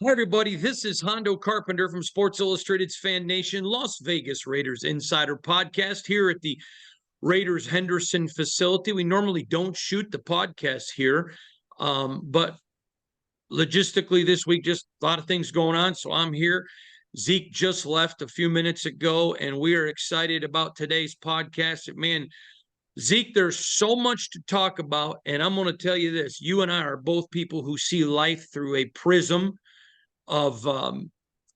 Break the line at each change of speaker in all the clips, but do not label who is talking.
Hi, everybody. This is Hondo Carpenter from Sports Illustrated's Fan Nation, Las Vegas Raiders Insider Podcast here at the Raiders Henderson facility. We normally don't shoot the podcast here, but logistically this week, just a lot of things going on. So I'm here. Zeke just left a few minutes ago, and we are excited about today's podcast. Man, Zeke, there's so much to talk about, and I'm going to tell you this. You and I are both people who see life through a prism of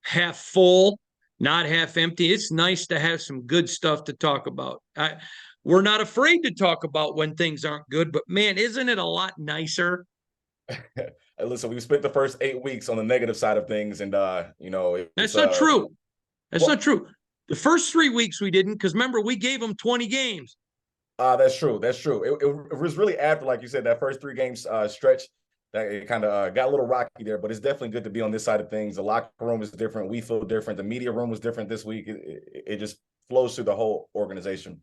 half full, not half empty. It's nice to have some good stuff to talk about. We're not afraid to talk about when things aren't good, but man, isn't it a lot nicer?
Listen, we spent the first 8 weeks on the negative side of things, and it's
That's not true. That's not true. The first 3 weeks we didn't, because remember, we gave them 20 games.
That's true. That's true. It was really after, like you said, that first 3 games stretch that it kind of got a little rocky there. But it's definitely good to be on this side of things. The locker room is different. We feel different. The media room was different this week. It just flows through the whole organization.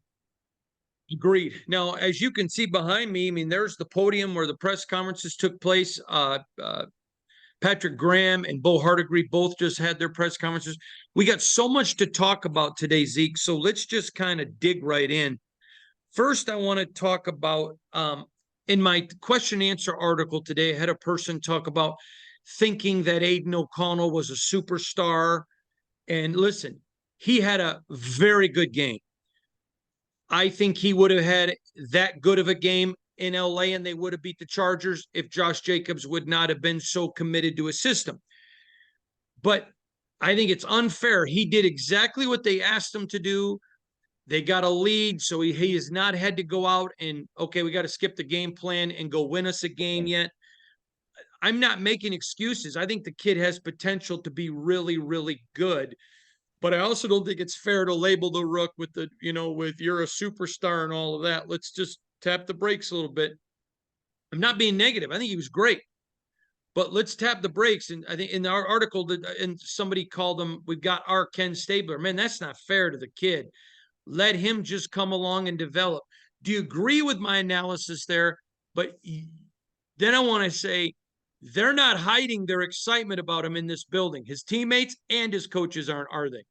Agreed. Now, as you can see behind me, I mean, there's the podium where the press conferences took place. Patrick Graham and Bo Hardegree both just had their press conferences. We got so much to talk about today, Zeke. So let's just kind of dig right in. First, I want to talk about in my question answer article today, I had a person talk about thinking that Aidan O'Connell was a superstar. And listen, he had a very good game. I think he would have had that good of a game in LA and they would have beat the Chargers if Josh Jacobs would not have been so committed to his system. But I think it's unfair. He did exactly what they asked him to do. They got a lead, so he has not had to go out and, okay, we got to skip the game plan and go win us a game yet. I'm not making excuses. I think the kid has potential to be really, really good. But I also don't think it's fair to label the Rook with with you're a superstar and all of that. Let's just tap the brakes a little bit. I'm not being negative. I think he was great. But let's tap the brakes. And I think in our article, and somebody called him, we've got our Ken Stabler. Man, that's not fair to the kid. Let him just come along and develop. Do you agree with my analysis there? But then I want to say they're not hiding their excitement about him in this building. His teammates and his coaches aren't, are they?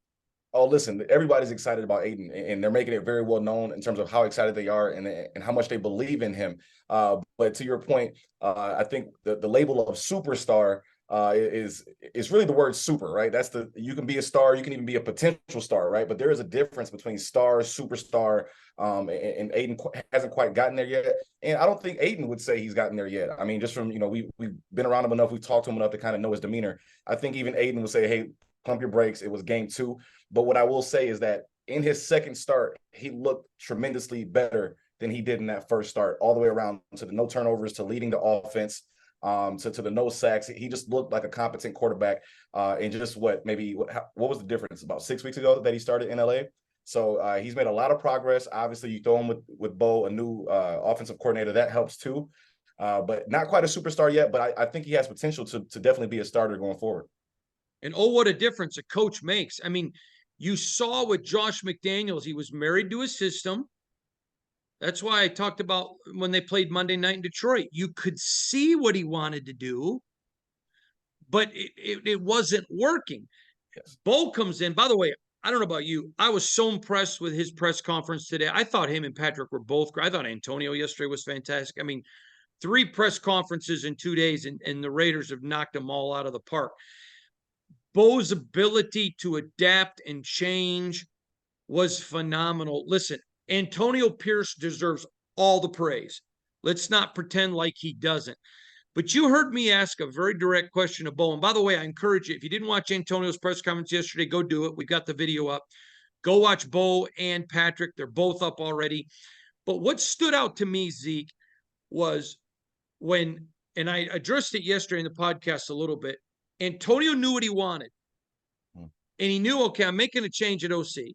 Oh, listen, everybody's excited about Aidan, and they're making it very well known in terms of how excited they are and how much they believe in him. But to your point, I think the label of superstar is really the word super, right? You can be a star, you can even be a potential star, right? But there is a difference between star, superstar, and Aidan hasn't quite gotten there yet. And I don't think Aidan would say he's gotten there yet. I mean, just from we've been around him enough, we've talked to him enough to kind of know his demeanor. I think even Aidan would say, "Hey, pump your brakes. It was game 2." But what I will say is that in his second start, he looked tremendously better than he did in that first start, all the way around to the no turnovers, to leading the offense, to the no sacks. He just looked like a competent quarterback. And just what was the difference? About 6 weeks ago that he started in LA. So he's made a lot of progress. Obviously, you throw him with Bo, a new offensive coordinator, that helps too. But not quite a superstar yet. But I think he has potential to definitely be a starter going forward.
And oh, what a difference a coach makes. I mean, you saw with Josh McDaniels, he was married to his system. That's why I talked about when they played Monday night in Detroit. You could see what he wanted to do, but it wasn't working.
Yes.
Bo comes in. By the way, I don't know about you. I was so impressed with his press conference today. I thought him and Patrick were both great. I thought Antonio yesterday was fantastic. I mean, 3 press conferences in 2 days, and the Raiders have knocked them all out of the park. Bo's ability to adapt and change was phenomenal. Listen, Antonio Pierce deserves all the praise. Let's not pretend like he doesn't. But you heard me ask a very direct question of Bo. And by the way, I encourage you, if you didn't watch Antonio's press conference yesterday, go do it. We've got the video up. Go watch Bo and Patrick. They're both up already. But what stood out to me, Zeke, was and I addressed it yesterday in the podcast a little bit, Antonio knew what he wanted. And he knew, okay, I'm making a change at OC.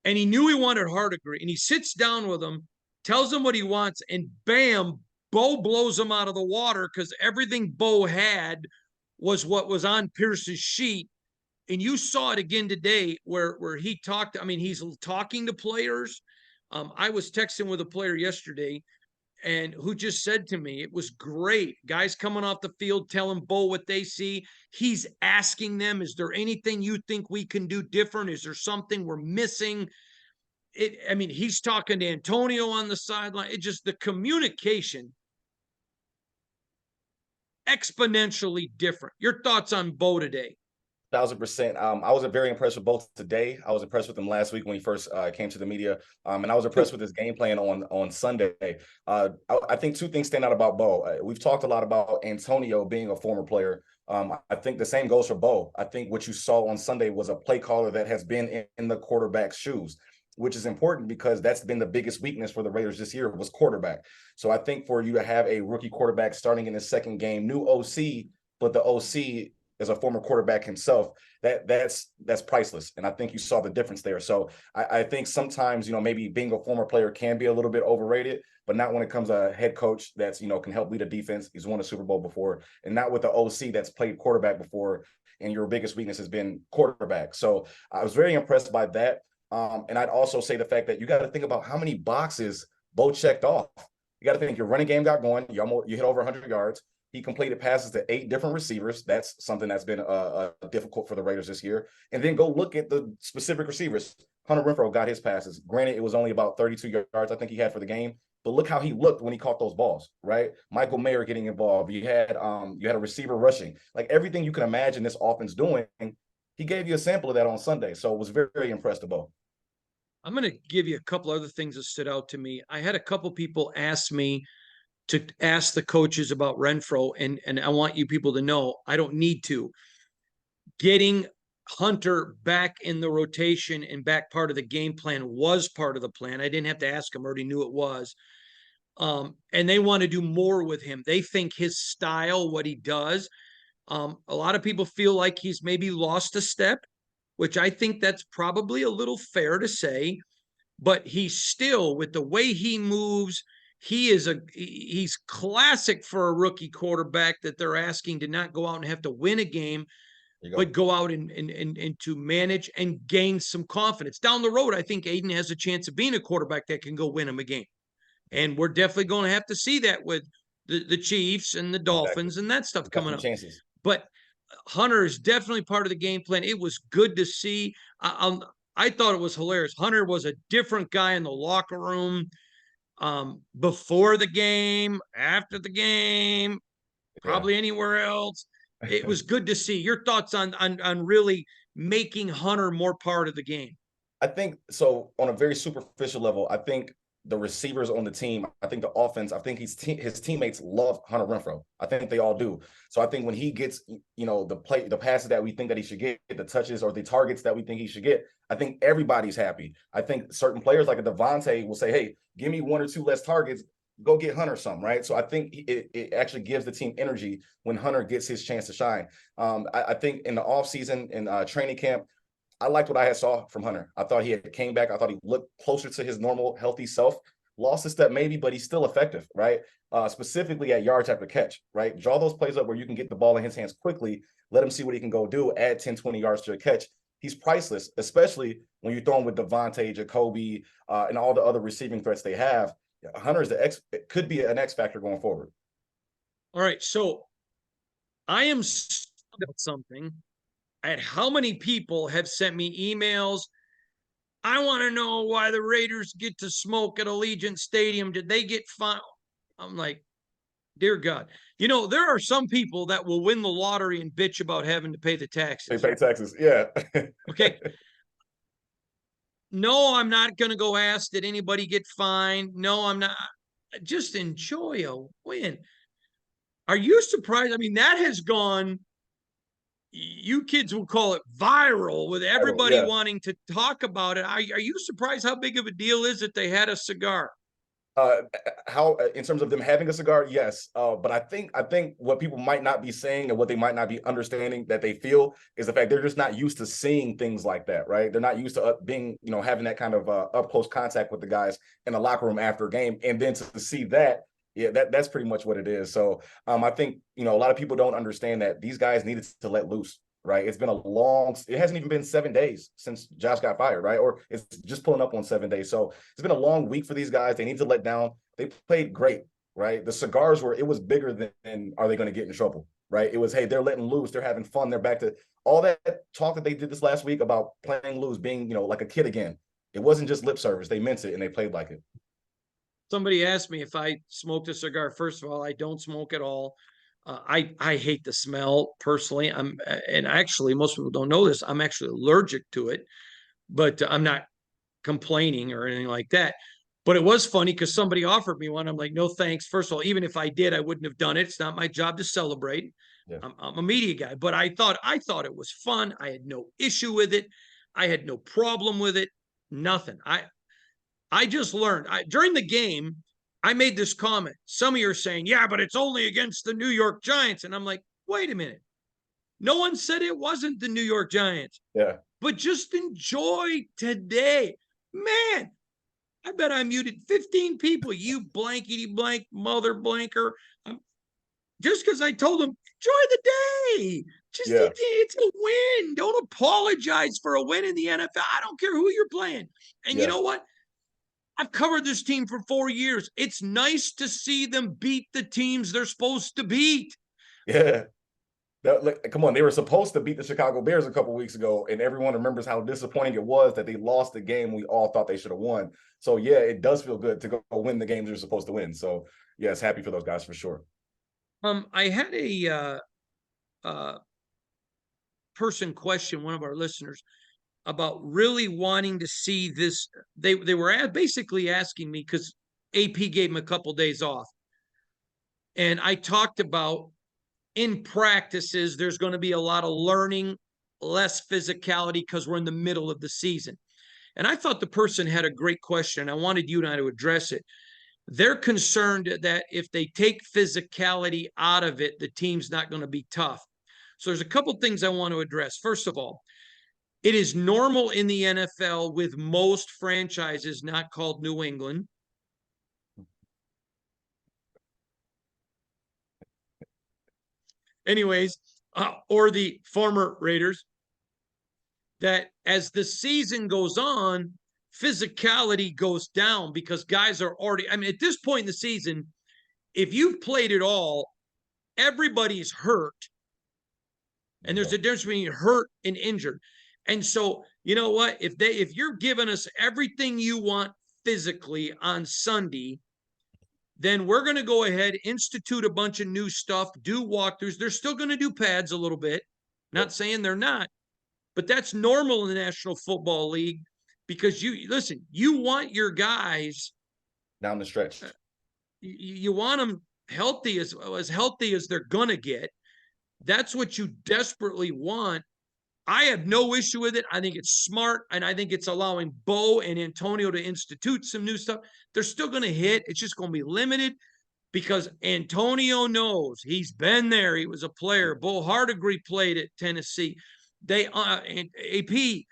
And he knew he wanted Hardegree. And he sits down with him, tells him what he wants, and bam, Bo blows him out of the water because everything Bo had was what was on Pierce's sheet. And you saw it again today where he talked. I mean, he's talking to players. I was texting with a player yesterday, and who just said to me, it was great. Guys coming off the field telling Bo what they see. He's asking them, is there anything you think we can do different? Is there something we're missing? I mean, he's talking to Antonio on the sideline. It just, the communication exponentially different. Your thoughts on Bo today?
1,000%. I was very impressed with both today. I was impressed with him last week when he first came to the media, and I was impressed with his game plan on Sunday. I think two things stand out about Bo. We've talked a lot about Antonio being a former player. I think the same goes for Bo. I think what you saw on Sunday was a play caller that has been in the quarterback's shoes, which is important because that's been the biggest weakness for the Raiders this year was quarterback. So I think for you to have a rookie quarterback starting in his second game, new OC, but the OC as a former quarterback himself, that's priceless. And I think you saw the difference there. So I think sometimes, maybe being a former player can be a little bit overrated, but not when it comes to a head coach that's, can help lead a defense. He's won a Super Bowl before, and not with the OC that's played quarterback before, and your biggest weakness has been quarterback. So I was very impressed by that. And I'd also say the fact that you got to think about how many boxes Bo checked off. You got to think your running game got going. You hit over 100 yards. He completed passes to 8 different receivers. That's something that's been difficult for the Raiders this year. And then go look at the specific receivers. Hunter Renfrow got his passes. Granted, it was only about 32 yards I think he had for the game, but look how he looked when he caught those balls, right? Michael Mayer getting involved. You had a receiver rushing. Like everything you can imagine this offense doing, he gave you a sample of that on Sunday. So I was very, very impressed about.
I'm going to give you a couple other things that stood out to me. I had a couple people ask me to ask the coaches about Renfrow, and I want you people to know I don't need to. Getting Hunter back in the rotation and back part of the game plan was part of the plan. I didn't have to ask him, I already knew it was. And they want to do more with him. They think his style, what he does, a lot of people feel like he's maybe lost a step, which I think that's probably a little fair to say, but he's still, with the way he moves, he's classic for a rookie quarterback that they're asking to not go out and have to win a game, but go out and to manage and gain some confidence. Down the road, I think Aidan has a chance of being a quarterback that can go win him a game. And we're definitely going to have to see that with the Chiefs and the Dolphins and that stuff coming up.
Chances.
But Hunter is definitely part of the game plan. It was good to see. I thought it was hilarious. Hunter was a different guy in the locker room. Before the game, after the game, probably anywhere else. It was good to see. Your thoughts on really making Hunter more part of the game?
I think so. On a very superficial level, I think the receivers on the team, I think the offense, I think his teammates love Hunter Renfrow. I think they all do. So I think when he gets, the passes that we think that he should get, the touches or the targets that we think he should get, I think everybody's happy. I think certain players like a Devontae will say, hey, give me 1 or 2 less targets, go get Hunter some, right? So I think it actually gives the team energy when Hunter gets his chance to shine. I think in the offseason, in training camp, I liked what I had saw from Hunter. I thought he had came back. I thought he looked closer to his normal, healthy self. Lost a step maybe, but he's still effective, right? Specifically at yards after catch, right? Draw those plays up where you can get the ball in his hands quickly. Let him see what he can go do. Add 10, 20 yards to a catch. He's priceless, especially when you throw him with Devontae, Jacoby, and all the other receiving threats they have. Hunter is could be an X factor going forward.
All right, so I am about something. At how many people have sent me emails? I want to know why the Raiders get to smoke at Allegiant Stadium. Did they get fined? I'm like, dear God. There are some people that will win the lottery and bitch about having to pay the taxes.
They pay taxes, yeah.
Okay. No, I'm not going to go ask, did anybody get fined? No, I'm not. Just enjoy a win. Are you surprised? I mean, that has gone, you kids will call it viral, with everybody wanting to talk about it. Are you surprised how big of a deal is that they had a cigar?
How in terms of them having a cigar, yes. But I think what people might not be saying and what they might not be understanding that they feel is the fact they're just not used to seeing things like that, right? They're not used to being, having that kind of up close contact with the guys in the locker room after a game, and then to see that. Yeah, that's pretty much what it is. So I think, a lot of people don't understand that these guys needed to let loose, right? It hasn't even been 7 days since Josh got fired, right? Or it's just pulling up on 7 days. So it's been a long week for these guys. They need to let down. They played great. right? The cigars were, it was bigger than are they going to get in trouble, right? It was, hey, they're letting loose, they're having fun, they're back to all that talk that they did this last week about playing loose, being, like a kid again. It wasn't just lip service. They meant it and they played like it.
Somebody asked me if I smoked a cigar. First of all, I don't smoke at all. I hate the smell personally. And actually most people don't know this. I'm actually allergic to it, but I'm not complaining or anything like that. But it was funny because somebody offered me one. I'm like, no thanks. First of all, even if I did, I wouldn't have done it. It's not my job to celebrate.
Yeah.
I'm a media guy, but I thought it was fun. I had no issue with it. I had no problem with it. Nothing. I just learned during the game. I made this comment. Some of you are saying, yeah, but it's only against the New York Giants. And I'm like, wait a minute. No one said it wasn't the New York Giants.
Yeah.
But just enjoy today. Man, I bet I muted 15 people. You blankety blank mother blanker. Just because I told them, enjoy the day. Just
Yeah.
it's a win. Don't apologize for a win in the NFL. I don't care who you're playing. And you
Yeah.
know what? I've covered this team for 4 years. It's nice to see them beat the teams they're supposed to beat.
Yeah. Come on, they were supposed to beat the Chicago Bears a couple weeks ago, and everyone remembers how disappointing it was that they lost the game we all thought they should have won. So yeah, it does feel good to go win the games you're supposed to win. So yes, happy for those guys for sure.
I had a person question one of our listeners about really wanting to see this. They were basically asking me because AP gave him a couple days off, and I talked about in practices there's going to be a lot of learning, less physicality because we're in the middle of the season. And I thought the person had a great question. I wanted you and I to address it. They're concerned that if they take physicality out of it, the team's not going to be tough. So there's a couple things I want to address. First of all, it is normal in the NFL with most franchises not called New England. Anyways, or the former Raiders, that as the season goes on, physicality goes down because guys are already, I mean, at this point in the season, if you've played it all, everybody's hurt. And there's a difference between hurt and injured. And so, you know what? If you're giving us everything you want physically on Sunday, then we're going to go ahead, institute a bunch of new stuff, do walkthroughs. They're still going to do pads a little bit. Not saying they're not, but that's normal in the National Football League because you want your guys
Down the stretch.
You want them healthy as they're going to get. That's what you desperately want. I have no issue with it. I think it's smart, and I think it's allowing Bo and Antonio to institute some new stuff. They're still going to hit. It's just going to be limited because Antonio knows he's been there. He was a player. Bo Hardegree played at Tennessee. They and AP,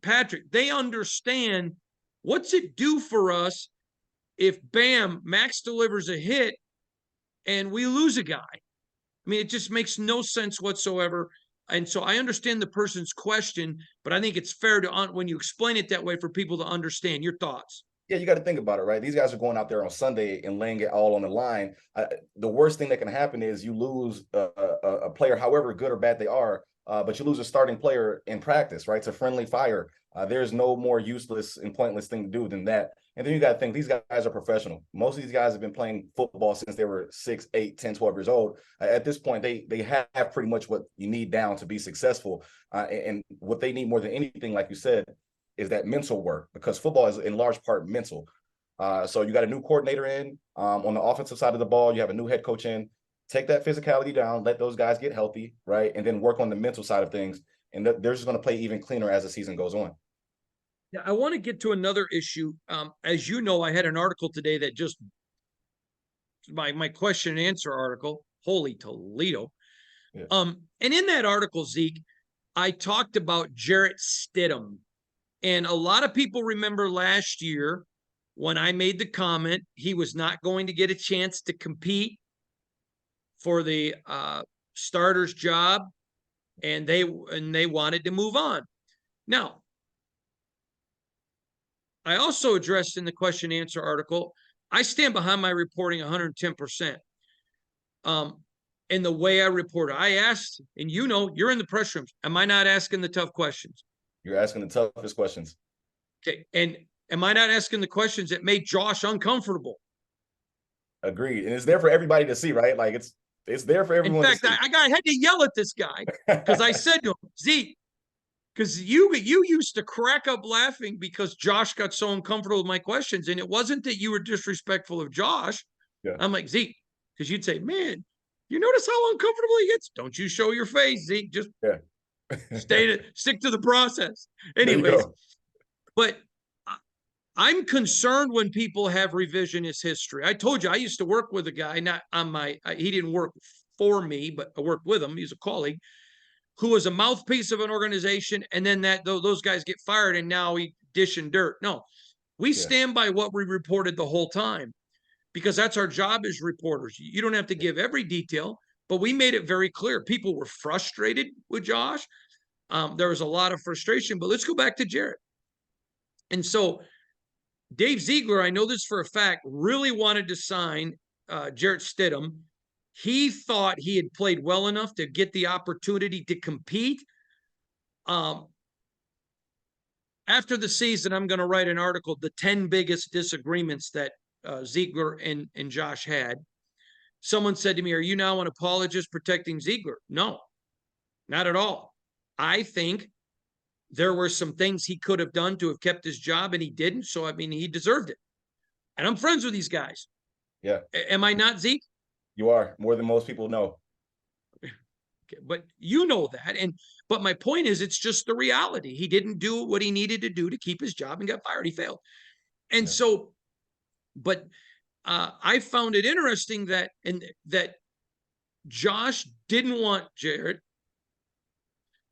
Patrick. They understand what's it do for us if bam Max delivers a hit and we lose a guy. I mean, it just makes no sense whatsoever. And so I understand the person's question, but I think it's fair to when you explain it that way for people to understand your thoughts.
Yeah, you got to think about it, right? These guys are going out there on Sunday and laying it all on the line. The worst thing that can happen is you lose a player, however good or bad they are, but you lose a starting player in practice, right? It's a friendly fire. There's no more useless and pointless thing to do than that. And then you got to think these guys are professional. Most of these guys have been playing football since they were 6, 8, 10, 12 years old. At this point, they have pretty much what you need down to be successful. And what they need more than anything, like you said, is that mental work, because football is in large part mental. So you got a new coordinator in on the offensive side of the ball. You have a new head coach in. Take that physicality down, let those guys get healthy, right? And then work on the mental side of things. And they're just going to play even cleaner as the season goes on.
Yeah, I want to get to another issue. As you know, I had an article today that just my question and answer article. Holy Toledo.
Yeah.
And in that article, Zeke, I talked about Jarrett Stidham. And a lot of people remember last year when I made the comment he was not going to get a chance to compete for the starter's job, and they wanted to move on. Now, I also addressed in the question answer article I stand behind my reporting 110%. In the way I report, I asked, and you're in the press rooms. Am I not asking the tough questions?
You're asking the toughest questions.
Okay. And am I not asking the questions that made Josh uncomfortable?
Agreed. And it's there for everybody to see, right? Like it's there for
In
everyone to
fact,
see.
I had to yell at this guy because I said to him, Zeke, because you used to crack up laughing because Josh got so uncomfortable with my questions. And it wasn't that you were disrespectful of Josh.
Yeah.
I'm like, Zeke, because you'd say, man, you notice how uncomfortable he gets? Don't you show your face, Zeke. Just
Yeah.
stick to the process.
There you
Anyways,
go.
but I'm concerned when people have revisionist history. I told you I used to work with a guy, not on he didn't work for me, but I worked with him. He's a colleague who was a mouthpiece of an organization, and then those guys get fired, and now he dishing dirt. No, we
Yeah.
stand by what we reported the whole time because that's our job as reporters. You don't have to give every detail, but we made it very clear. People were frustrated with Josh. There was a lot of frustration, but let's go back to Jarrett. And so Dave Ziegler, I know this for a fact, really wanted to sign Jarrett Stidham. He thought he had played well enough to get the opportunity to compete. After the season, I'm going to write an article, the 10 biggest disagreements that Ziegler and Josh had. Someone said to me, are you now an apologist protecting Ziegler? No, not at all. I think there were some things he could have done to have kept his job, and he didn't. So, I mean, he deserved it. And I'm friends with these guys.
Yeah.
Am I not, Zeke?
You are more than most people know.
But you know that. But my point is, it's just the reality. He didn't do what he needed to do to keep his job and got fired. He failed. And
Yeah.
so, but I found it interesting that Josh didn't want Jarrett.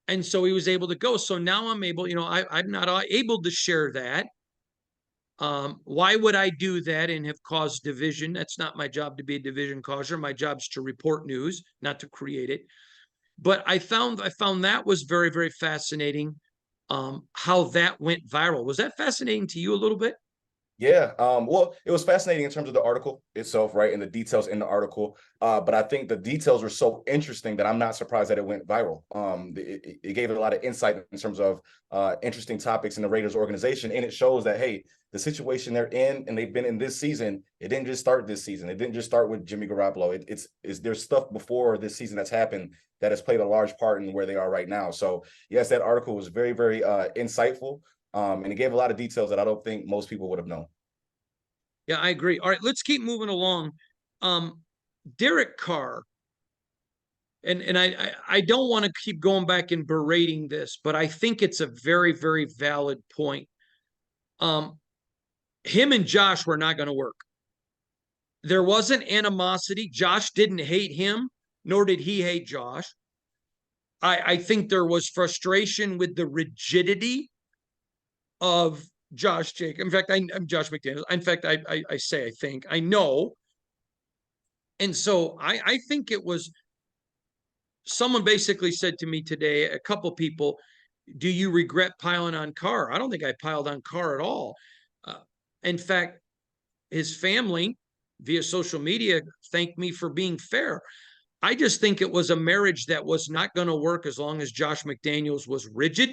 And so he was able to go. So now I'm able, I'm not able to share that. Why would I do that and have caused division? That's not my job to be a division causer. My job is to report news, not to create it. But I found that was very, very fascinating. How that went viral. Was that fascinating to you a little bit?
Yeah. Well, it was fascinating in terms of the article itself, right? And the details in the article. But I think the details were so interesting that I'm not surprised that it went viral. It gave it a lot of insight in terms of interesting topics in the Raiders organization. And it shows that, hey, the situation they're in and they've been in this season, it didn't just start this season. It didn't just start with Jimmy Garoppolo. It's there's stuff before this season that's happened that has played a large part in where they are right now. So yes, that article was very, very insightful. And it gave a lot of details that I don't think most people would have known.
Yeah, I agree. All right, let's keep moving along. Derek Carr, and I don't want to keep going back and berating this, but I think it's a very, very valid point. Him and Josh were not going to work. There wasn't animosity. Josh didn't hate him, nor did he hate Josh. I think there was frustration with the rigidity of Josh Jacobs. In fact, I'm Josh McDaniels. In fact, I say I think I know. And so I think it was someone basically said to me today, a couple people, do you regret piling on Carr? I don't think I piled on Carr at all. In fact, his family via social media thanked me for being fair. I just think it was a marriage that was not going to work as long as Josh McDaniels was rigid.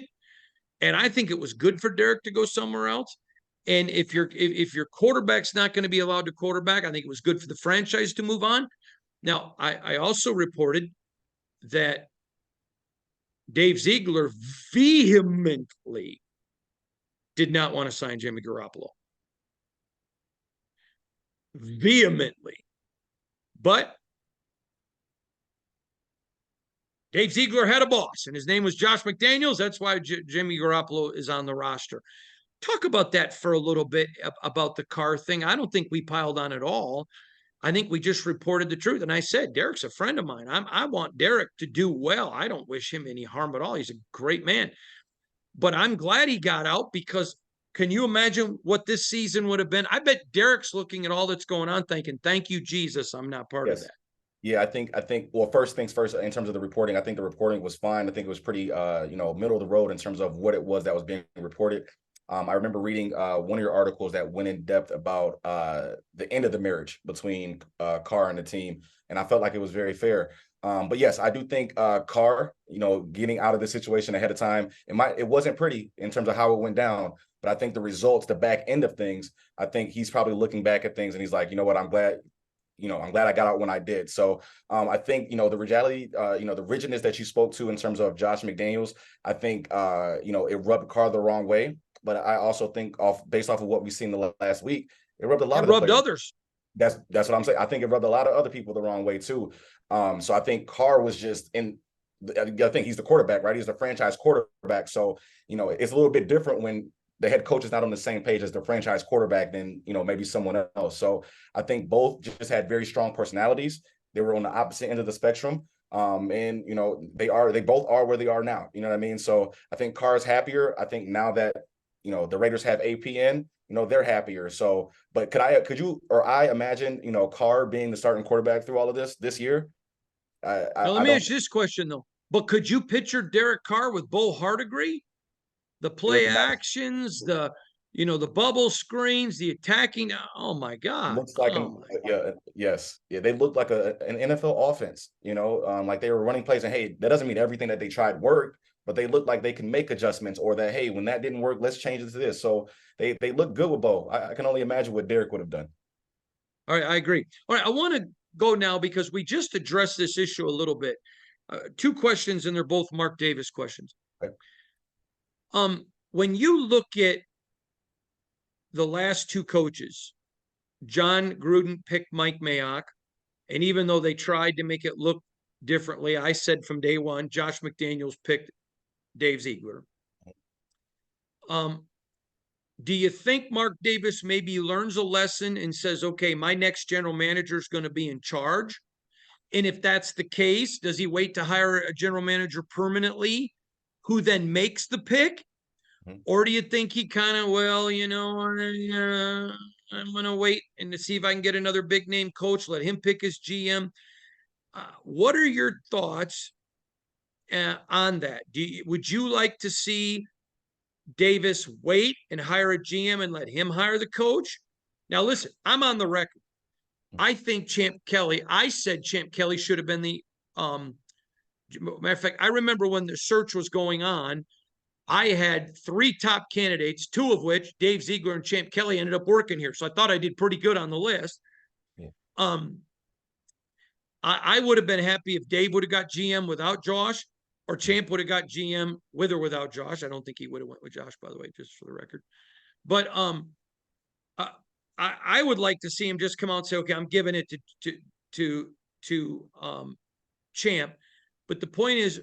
And I think it was good for Derek to go somewhere else. And if your quarterback's not going to be allowed to quarterback, I think it was good for the franchise to move on. Now, I also reported that Dave Ziegler vehemently did not want to sign Jimmy Garoppolo. Vehemently. But Dave Ziegler had a boss, and his name was Josh McDaniels. That's why Jimmy Garoppolo is on the roster. Talk about that for a little bit about the Carr thing. I don't think we piled on at all. I think we just reported the truth. And I said, Derek's a friend of mine. I want Derek to do well. I don't wish him any harm at all. He's a great man. But I'm glad he got out because can you imagine what this season would have been? I bet Derek's looking at all that's going on thinking, thank you, Jesus, I'm not part of that.
Yeah, I think, well, first things first, in terms of the reporting, I think the reporting was fine. I think it was pretty, middle of the road in terms of what it was that was being reported. I remember reading one of your articles that went in depth about the end of the marriage between Carr and the team, and I felt like it was very fair. But yes, I do think Carr, getting out of the situation ahead of time, it wasn't pretty in terms of how it went down. But I think the results, the back end of things, I think he's probably looking back at things and he's like, you know what, I'm glad I got out when I did. So I think, the reality, the rigidness that you spoke to in terms of Josh McDaniels, I think, it rubbed Carr the wrong way. But I also think based off of what we've seen the last week, it rubbed a lot
It
of the
rubbed
players.
others.
That's what I'm saying. I think it rubbed a lot of other people the wrong way too. So I think Carr was just I think he's the quarterback, right? He's the franchise quarterback. So, it's a little bit different when the head coach is not on the same page as the franchise quarterback than, maybe someone else. So I think both just had very strong personalities. They were on the opposite end of the spectrum. And they both are where they are now. You know what I mean? So I think Carr's happier. I think now that, the Raiders have APN, they're happier. So, but could you or I imagine, Carr being the starting quarterback through all of this year?
Now, let
I
me
don't.
ask you this question, though. But could you picture Derek Carr with Bo Hardegree? The
It would
play
be nice.
actions, the bubble screens, the attacking. Oh my God.
Looks like
Oh my.
yeah, yes, yeah. They look like an NFL offense. Like they were running plays, and hey, that doesn't mean everything that they tried worked, but they look like they can make adjustments, or that hey, when that didn't work, let's change it to this. So they look good with Bo. I can only imagine what Derek would have done.
All right, I agree. All right, I want to go now because we just addressed this issue a little bit. Two questions, and they're both Mark Davis questions.
Okay.
When you look at the last two coaches, John Gruden picked Mike Mayock, and even though they tried to make it look differently, I said from day one, Josh McDaniels picked Dave Ziegler. Do you think Mark Davis maybe learns a lesson and says, okay, my next general manager is going to be in charge? And if that's the case, does he wait to hire a general manager permanently who then makes the pick?
Mhm.
Or do you think he kind of, I'm going to wait and to see if I can get another big name coach, let him pick his GM? What are your thoughts on that? Would you like to see Davis wait and hire a GM and let him hire the coach? Now, listen, I'm on the record. I think I said Champ Kelly should have been the matter of fact, I remember when the search was going on, I had three top candidates, two of which, Dave Ziegler and Champ Kelly, ended up working here. So I thought I did pretty good on the list.
Yeah.
I would have been happy if Dave would have got GM without Josh, or Champ would have got GM with or without Josh. I don't think he would have went with Josh, by the way, just for the record. But I would like to see him just come out and say, okay, I'm giving it to Champ. But the point is,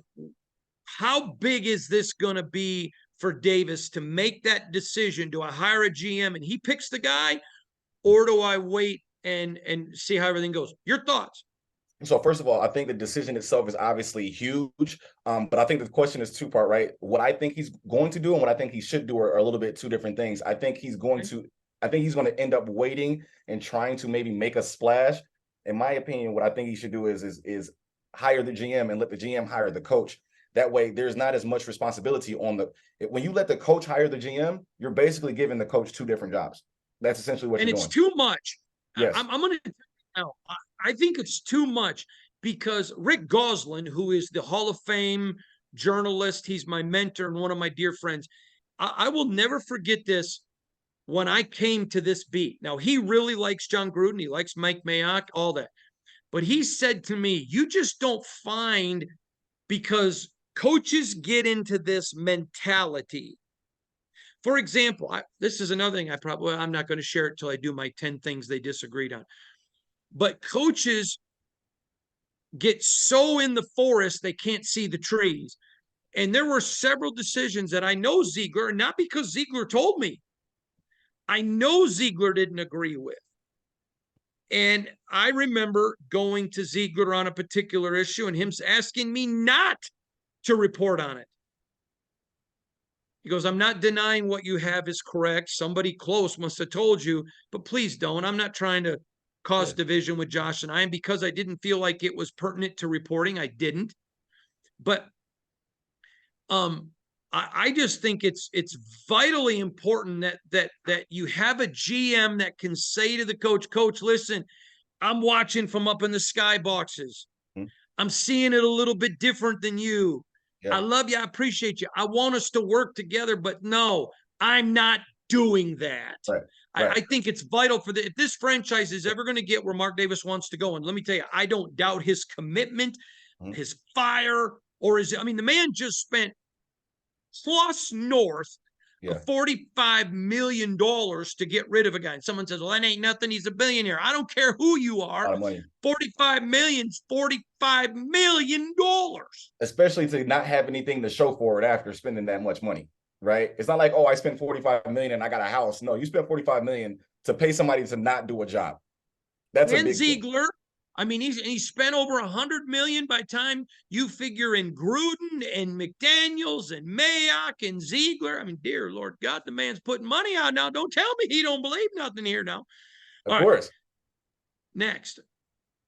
how big is this going to be for Davis to make that decision? Do I hire a GM and he picks the guy, or do I wait and see how everything goes? Your thoughts?
So first of all, I think the decision itself is obviously huge, but I think the question is two-part, right? What I think he's going to do and what I think he should do are a little bit two different things. I think he's going to end up waiting and trying to maybe make a splash. In my opinion, what I think he should do is hire the GM and let the GM hire the coach. That way, there's not as much responsibility when you let the coach hire the GM, you're basically giving the coach two different jobs. That's essentially what
And
you're
it's
doing.
too much.
Yes.
I'm going to now. I think it's too much because Rick Goslin, who is the Hall of Fame journalist, he's my mentor and one of my dear friends. I will never forget this when I came to this beat. Now, he really likes John Gruden. He likes Mike Mayock, all that. But he said to me, you just don't find, because coaches get into this mentality. For example, this is another thing I'm not going to share it till I do my 10 things they disagreed on. But coaches get so in the forest they can't see the trees. And there were several decisions that I know Ziegler, not because Ziegler told me, I know Ziegler didn't agree with. And I remember going to Ziegler on a particular issue and him asking me not to report on it. He goes, I'm not denying what you have is correct. Somebody close must have told you, but please don't. I'm not trying to cause division with Josh and I. And because I didn't feel like it was pertinent to reporting, I didn't. But I just think it's vitally important that you have a GM that can say to the coach, Coach, listen, I'm watching from up in the sky boxes.
Mhm.
I'm seeing it a little bit different than you.
Yeah.
I love you. I appreciate you. I want us to work together, but no, I'm not doing that.
Right.
I
Right.
think it's vital for if this franchise is ever going to get where Mark Davis wants to go. And let me tell you, I don't doubt his commitment,
Mhm.
his fire, or his, I mean, the man just spent plus north
Yeah.
of $45 million to get rid of a guy. And someone says, well, that ain't nothing. He's a billionaire. I don't care who you
A
are.
lot of money.
45 million's $45 million.
Especially to not have anything to show for it after spending that much money, right? It's not like, oh, I spent 45 million and I got a house. No, you spent 45 million to pay somebody to not do a job. That's a
And
big thing.
Ziegler. I mean, he spent over 100 million by time you figure in Gruden and McDaniels and Mayock and Ziegler. I mean, dear Lord God, the man's putting money out now. Don't tell me he don't believe nothing here now.
Of
All right,
course.
next.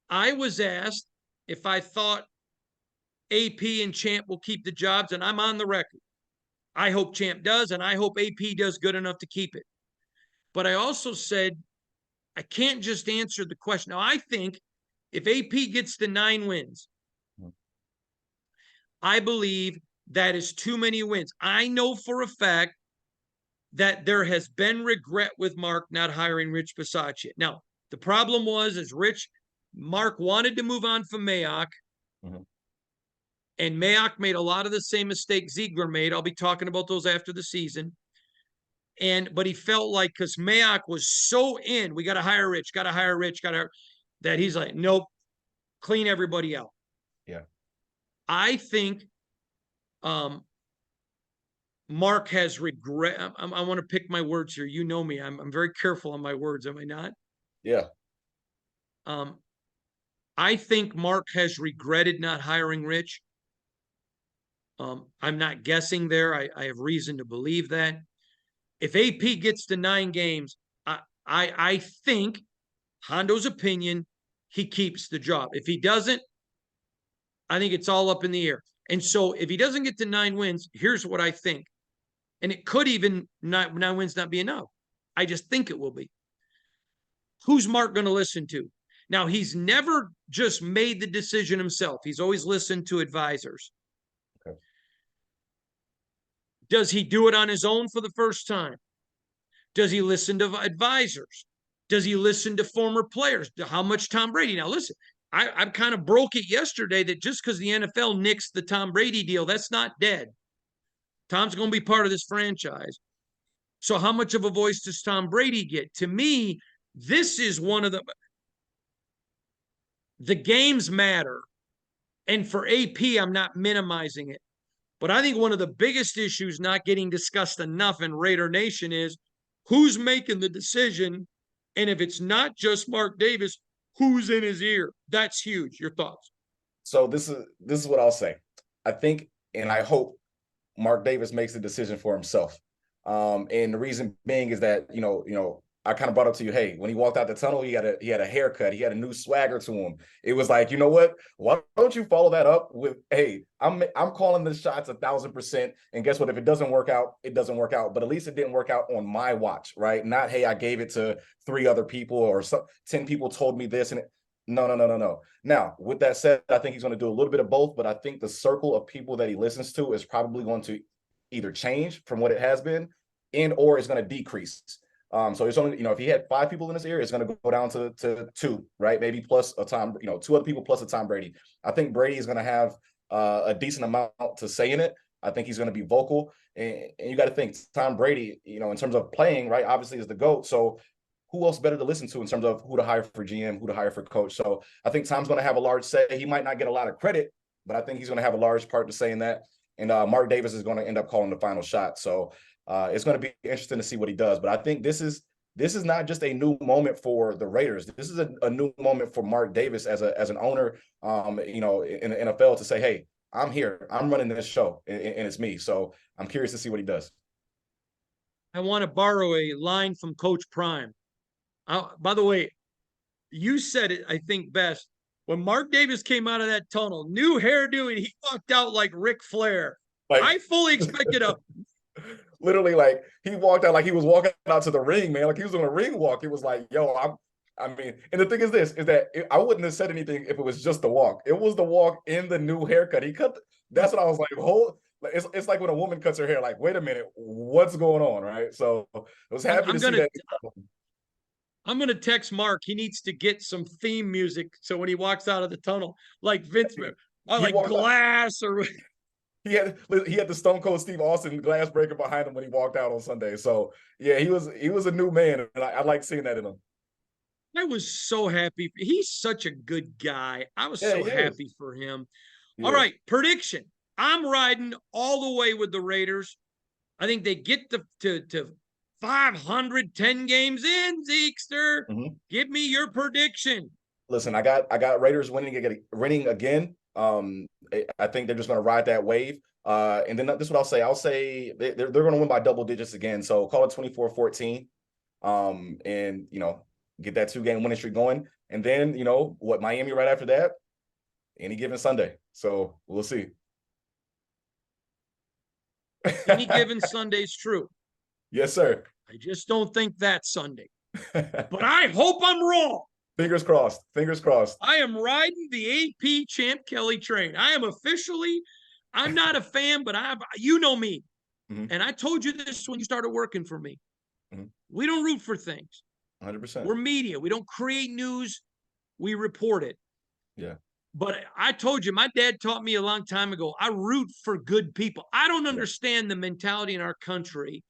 I was asked if I thought AP and Champ will keep the jobs, and I'm on the record. I hope Champ does, and I hope AP does good enough to keep it. But I also said I can't just answer the question. Now, I think if AP gets to 9 wins, I believe that is too many wins. I know for a fact that there has been regret with Mark not hiring Rich Bisaccia. Now, the problem was is Mark wanted to move on from Mayock,
Mhm.
and Mayock made a lot of the same mistakes Ziegler made. I'll be talking about those after the season. But he felt like because Mayock was so in, we got to hire Rich, got to hire Rich, got to that he's like, nope, clean everybody out.
Yeah.
I think Mark has regret. I want to pick my words here. You know me. I'm very careful on my words. Am I not?
Yeah.
Um, I think Mark has regretted not hiring Rich. I'm not guessing there. I have reason to believe that. If AP gets to 9 games, I think Hondo's opinion, he keeps the job. If he doesn't, I think it's all up in the air. And so if he doesn't get to 9 wins, here's what I think. And it could even not 9 wins not be enough. I just think it will be. Who's Mark going to listen to? Now, he's never just made the decision himself. He's always listened to advisors.
Okay.
Does he do it on his own for the first time? Does he listen to advisors? Does he listen to former players? How much Tom Brady? Now, listen, I kind of broke it yesterday that just because the NFL nixed the Tom Brady deal, that's not dead. Tom's going to be part of this franchise. So how much of a voice does Tom Brady get? To me, this is one of the games matter. And for AP, I'm not minimizing it. But I think one of the biggest issues not getting discussed enough in Raider Nation is who's making the decision. And if it's not just Mark Davis, who's in his ear? That's huge. Your thoughts?
So this is what I'll say. I think and I hope Mark Davis makes the decision for himself. And the reason being is that I kind of brought up to you, hey, when he walked out the tunnel, he had a haircut, he had a new swagger to him. It was like, you know what? Why don't you follow that up with, hey, I'm calling the shots 1,000%, and guess what? If it doesn't work out, it doesn't work out. But at least it didn't work out on my watch, right? Not, hey, I gave it to 3 other people or 10 people told me this, and no. Now, with that said, I think he's going to do a little bit of both, but I think the circle of people that he listens to is probably going to either change from what it has been or it's going to decrease. So it's only, if he had 5 people in his ear, it's going to go down to 2, right? Maybe plus a Tom, 2 other people plus a Tom Brady. I think Brady is going to have a decent amount to say in it. I think he's going to be vocal. And you got to think Tom Brady, in terms of playing, right, obviously is the GOAT. So who else better to listen to in terms of who to hire for GM, who to hire for coach? So I think Tom's going to have a large say. He might not get a lot of credit, but I think he's going to have a large part to say in that. And Mark Davis is going to end up calling the final shot. So it's going to be interesting to see what he does. But I think this is not just a new moment for the Raiders. This is a new moment for Mark Davis as an owner, in the NFL to say, hey, I'm here. I'm running this show, and it's me. So I'm curious to see what he does.
I want to borrow a line from Coach Prime. By the way, you said it, I think, best. When Mark Davis came out of that tunnel, new hairdo, and he walked out like Ric Flair.
Like
I fully expected a
literally, like he walked out like he was walking out to the ring, man. Like he was doing a ring walk. It was like, yo, I mean, and the thing is this is that I wouldn't have said anything if it was just the walk. It was the walk in the new haircut. He cut. That's what I was like. Hold. It's like when a woman cuts her hair. Like, wait a minute, what's going on, right? So I was
I'm,
happy
I'm
to see
gonna
that.
I'm gonna text Mark. He needs to get some theme music so when he walks out of the tunnel, like Vince, or
He
like
walked out.
Glass, or
He had the Stone Cold Steve Austin glass breaker behind him when he walked out on Sunday. So yeah, he was a new man, and I like seeing that in him.
I was so happy. He's such a good guy. I was
Yeah,
so
he is.
happy for him.
He
All
is.
right, prediction. I'm riding all the way with the Raiders. I think they get to 510 games in, Zeekster.
Mhm.
Give me your prediction.
Listen, I got Raiders winning again. I think they're just going to ride that wave. And then this is what I'll say. I'll say they're going to win by double digits again. So call it 24-14. And get that 2-game winning streak going. And then what, Miami right after that, any given Sunday. So we'll see.
Any given Sunday's true.
Yes, sir.
I just don't think that's Sunday. But I hope I'm wrong.
Fingers crossed. Fingers crossed.
I am riding the AP Champ Kelly train. I am officially, I'm not a fan, but you know me.
Mm-hmm.
And I told you this when you started working for me.
Mm-hmm.
We don't root for things.
100%.
We're media. We don't create news. We report it.
Yeah.
But I told you, my dad taught me a long time ago, I root for good people. I don't understand the mentality in our country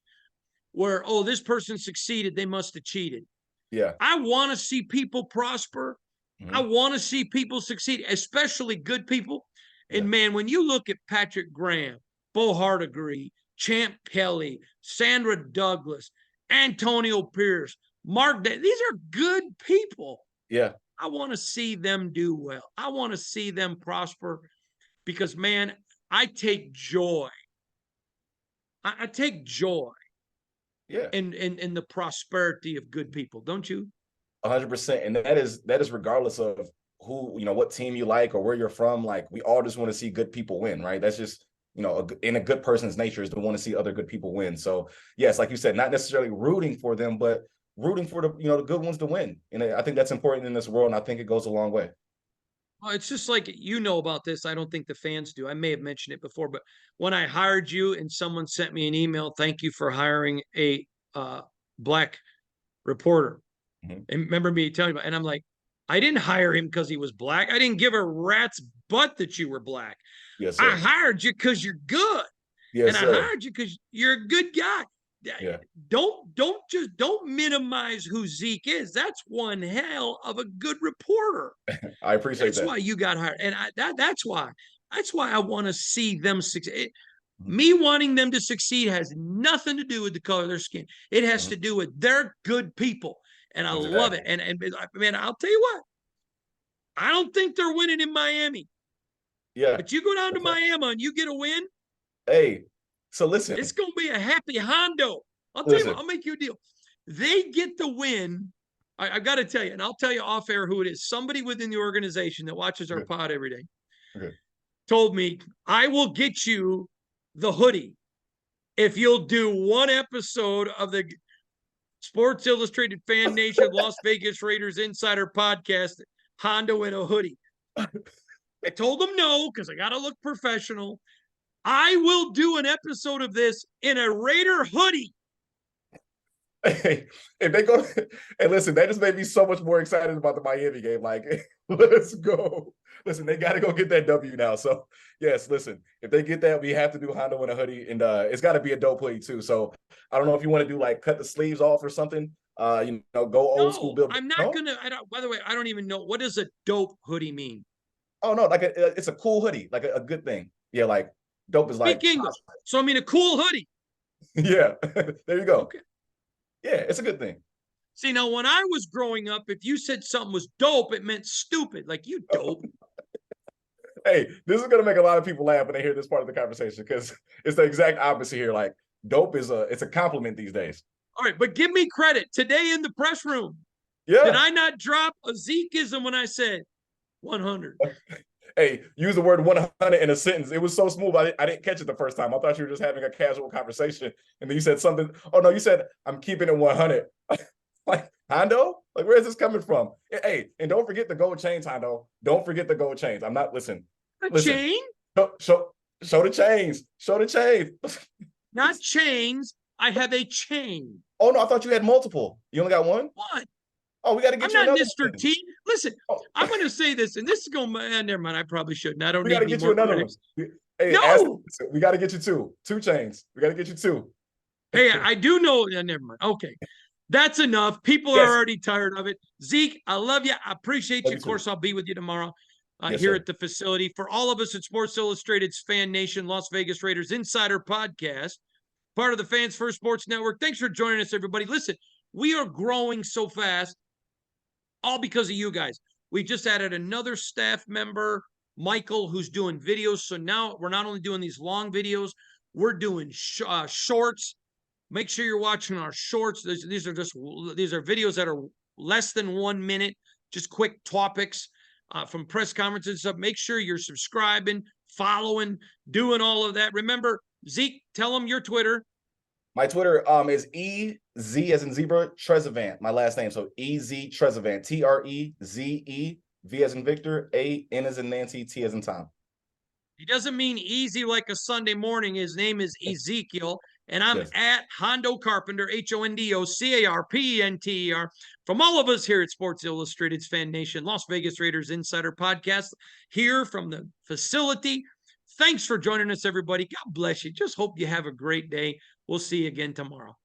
where, oh, this person succeeded, they must have cheated.
Yeah.
I want to see people prosper.
Mm-hmm.
I want to see people succeed, especially good people. And
Yeah.
man, when you look at Patrick Graham, Bo Hardegree, Champ Kelly, Sandra Douglas, Antonio Pierce, Mark, these are good people.
Yeah.
I want to see them do well. I want to see them prosper because, man, I take joy. I take joy
Yeah.
in the prosperity of good people, don't you?
100%. And that is regardless of who, what team you like or where you're from. Like, we all just want to see good people win, right? That's just, in a good person's nature is to want to see other good people win. So yes, like you said, not necessarily rooting for them, but rooting for the good ones to win. And I think that's important in this world. And I think it goes a long way.
Well, it's just like about this. I don't think the fans do. I may have mentioned it before, but when I hired you and someone sent me an email, thank you for hiring a black reporter.
Mm-hmm.
And remember me telling you about, and I'm like, I didn't hire him because he was black. I didn't give a rat's butt that you were black.
Yes, sir.
I hired you because you're good.
Yes,
and
sir.
I hired you because you're a good guy.
Yeah.
Don't minimize who Zeke is. That's one hell of a good reporter.
I appreciate
that's
that.
why you got hired. And that's why I want to see them succeed. Me wanting them to succeed has nothing to do with the color of their skin. It has to do with they're good people. And I love it. And man, I'll tell you what. I don't think they're winning in Miami.
Yeah.
But you go down to Miami and you get a win.
Hey, so listen.
It's going to be a happy Hondo. I'll tell you what, I'll make you a deal. They get the win. I've got to tell you, and I'll tell you off air who it is. Somebody within the organization that watches our pod every day told me, I will get you the hoodie if you'll do one episode of the Sports Illustrated Fan Nation Las Vegas Raiders Insider Podcast, Hondo in a hoodie. I told them no because I got to look professional. I will do an episode of this in a Raider hoodie.
Hey, if they go, and listen, that just made me so much more excited about the Miami game. Like, let's go. Listen, they got to go get that W now. So, yes, listen, if they get that, we have to do Hondo in a hoodie, and it's got to be a dope hoodie too. So, I don't know if you want to do like cut the sleeves off or something. Go old school build.
I'm not gonna. By the way, I don't even know what does a dope hoodie mean.
Oh no, like it's a cool hoodie, like a good thing. Yeah, like dope is like.
Speak English. So I mean a cool hoodie.
Yeah, there you go.
Okay.
Yeah, it's a good thing.
See, now when I was growing up, if you said something was dope, it meant stupid. Like, you dope.
Hey, this is gonna make a lot of people laugh when they hear this part of the conversation because it's the exact opposite here. Like, dope is it's a compliment these days.
All right, but give me credit. Today in the press room,
Yeah.
did I not drop a Zekeism when I said 100?
Hey, use the word 100 in a sentence. It was so smooth. I didn't catch it the first time. I thought you were just having a casual conversation. And then you said something. Oh, no, you said, I'm keeping it 100. Like, Hondo? Like, where is this coming from? Hey, and don't forget the gold chains, Hondo. Don't forget the gold chains. I'm not, listen.
A chain?
Show the chains. Show the chains.
Not chains. I have a chain.
Oh, no, I thought you had multiple. You only got one?
What?
Oh, we got to get
I'm
you
not
another
Mr.
one.
T. Listen,
Oh.
I'm going to say this, and this is going to, never mind. I probably shouldn't. I don't
We
need
got to
any
get you
more
another
critics.
one. Hey,
No.
we got to get you two chains. We got to get you two.
Hey, I do know. Never mind. Okay. That's enough. People are
Yes.
already tired of it. Zeke, I love you. I appreciate
Love
you.
you
Of
too.
course, I'll be with you tomorrow
Yes,
here
sir.
at the facility. For all of us at Sports Illustrated's Fan Nation, Las Vegas Raiders Insider Podcast, part of the Fans First Sports Network. Thanks for joining us, everybody. Listen, we are growing so fast, all because of you guys. We just added another staff member, Michael, who's doing videos. So now we're not only doing these long videos, we're doing shorts. Make sure you're watching our shorts. These are videos that are less than 1 minute, just quick topics from press conferences and stuff. Make sure you're subscribing, following, doing all of that. Remember, Zeke, tell them your Twitter.
My Twitter is EZ as in zebra Trezevant, my last name. So EZ Trezevant, TREZE, V as in Victor, AN as in Nancy, T as in Tom.
He doesn't mean easy like a Sunday morning. His name is Ezekiel. And I'm at Hondo Carpenter, HondoCarpenter. From all of us here at Sports Illustrated's Fan Nation, Las Vegas Raiders Insider Podcast, here from the facility. Thanks for joining us, everybody. God bless you. Just hope you have a great day. We'll see you again tomorrow.